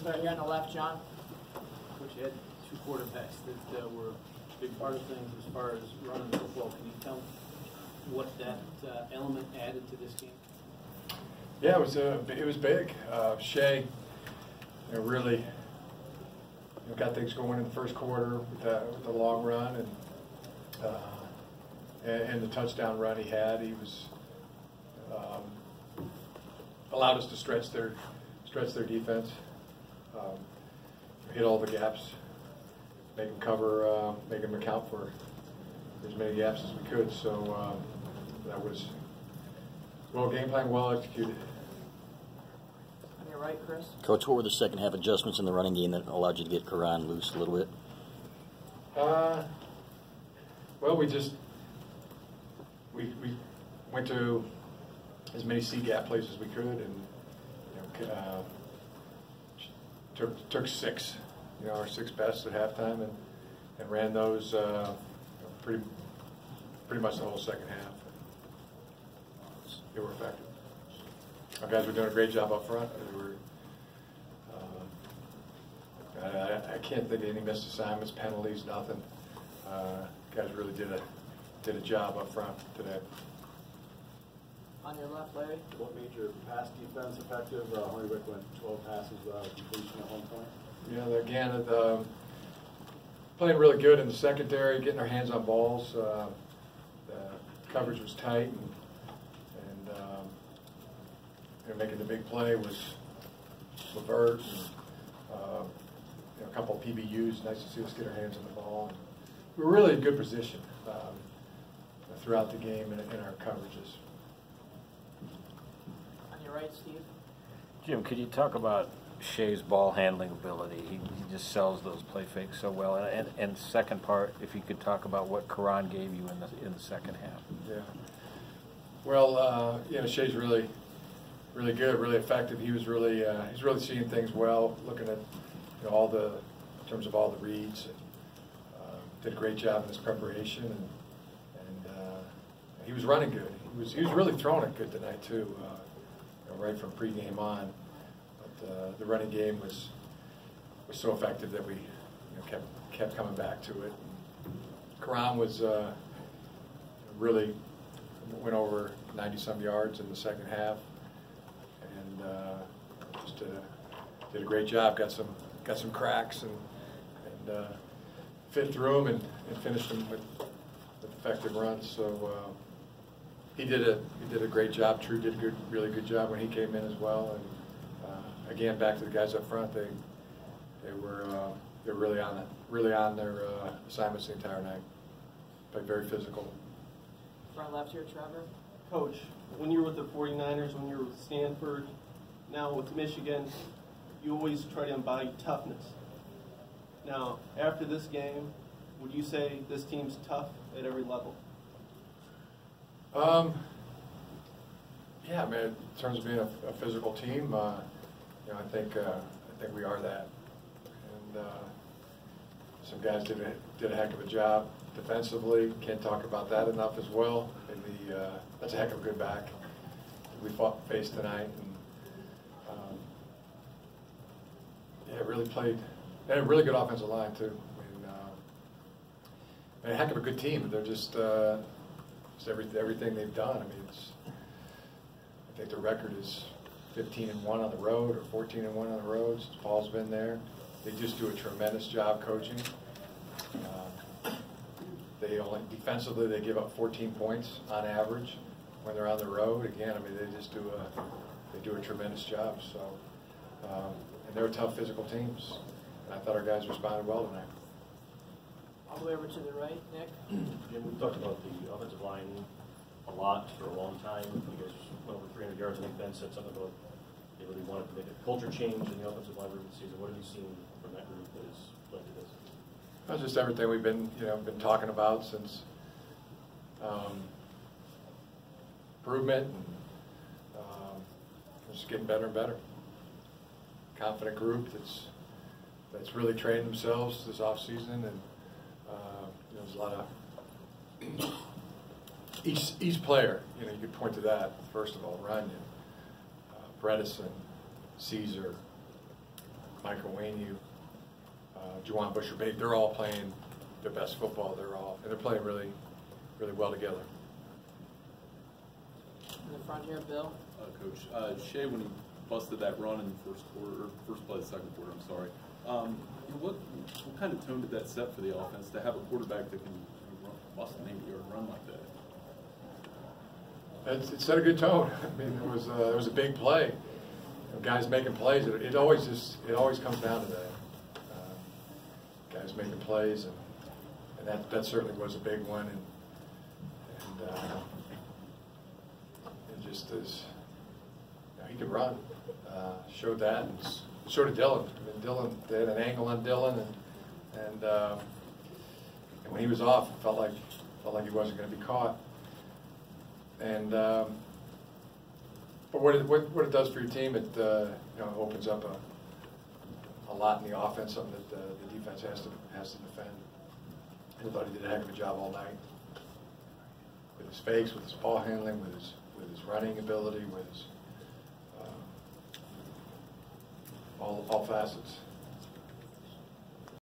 Start here on the left, John. Coach, you had two quarterbacks that were a big part of things as far as running the football. Can you tell what that element added to this game? Yeah, it was big. Shea, really got things going in the first quarter with the long run and the touchdown run he had. He was allowed us to stretch their defense, hit all the gaps, make them cover, make them account for as many gaps as we could. So that was well game plan, well executed. On your right, Chris. Coach, what were the second half adjustments in the running game that allowed you to get Karan loose a little bit? Well, we went to as many C gap plays as we could, and took six, our six best at halftime, and ran those pretty much the whole second half. They were effective. Our guys were doing a great job up front. They were. I can't think of any missed assignments, penalties, nothing. Guys really did a job up front today. On your left, Larry. What made your pass defense effective? Harbaugh went 12 passes without completion at one point. Yeah, again, playing really good in the secondary, getting our hands on balls. The coverage was tight, and making the big play was Levert. A couple of PBUs. Nice to see us get our hands on the ball. And we were really in good position throughout the game in our coverages. On your right, Steve. Jim, could you talk about Shea's ball handling ability? He just sells those play fakes so well. And second part, if you could talk about what Karan gave you in the second half. Yeah. Well, Shea's really good, really effective. He's really seeing things well, looking at in terms of all the reads. Did a great job in his preparation, and he was running good. He was really throwing it good tonight too, right from pregame on. But the running game was so effective that we kept coming back to it. Karan was really went over 90-some yards in the second half, and just did a great job. Got some cracks and fit through them and finished them with effective runs. So he did a great job. True did a really good job when he came in as well. And again, back to the guys up front, they were really on their assignments the entire night. Played very physical. Front left here, Trevor. Coach, when you were with the 49ers, when you were with Stanford, now with Michigan, you always try to embody toughness. Now, after this game, would you say this team's tough at every level? Yeah, I mean, in terms of being a physical team, I think we are that. And some guys did a heck of a job defensively. Can't talk about that enough as well. That's a heck of a good back we faced tonight. And really played. They had a really good offensive line too. I mean, a heck of a good team. They're just everything they've done. I mean, I think the record is 15-1 on the road or 14-1 on the road. Paul's been there. They just do a tremendous job coaching. Defensively they give up 14 points on average when they're on the road. Again, I mean, they just do a tremendous job. So and they're tough physical teams. And I thought our guys responded well tonight. All the way over to the right, Nick. Jim, we've talked about the offensive line a lot for a long time. You guys went over 300 yards. I think Ben said something about they really wanted to make a culture change in the offensive line room this season. What have you seen from that group that has led to this? That's just everything we've been talking about since improvement, and just getting better and better. Confident group that's really trained themselves this off season, and there's a lot of each player. You could point to that first of all. Runyon, Bredesen, Caesar, Michael Wainu, Juwan Busher-Babe, they're all playing their best football. They're playing really, really well together. In the front here, Bill. Coach, Shea, when he busted that run in the first quarter, or first play of the second quarter, I'm sorry, what kind of tone did that set for the offense to have a quarterback that can bust an 80-yard run like that? It set a good tone. I mean, it was a big play. Guys making plays. It always comes down to that. Guys making plays, and that certainly was a big one. And it just is. He could run. Showed that, and so did Dylan. I mean, they had an angle on Dylan, and when he was off, it felt like he wasn't going to be caught. And but what it does for your team, it opens up a lot in the offense, something that the defense has to defend. I thought he did a heck of a job all night with his fakes, with his ball handling, with his running ability, with his all facets.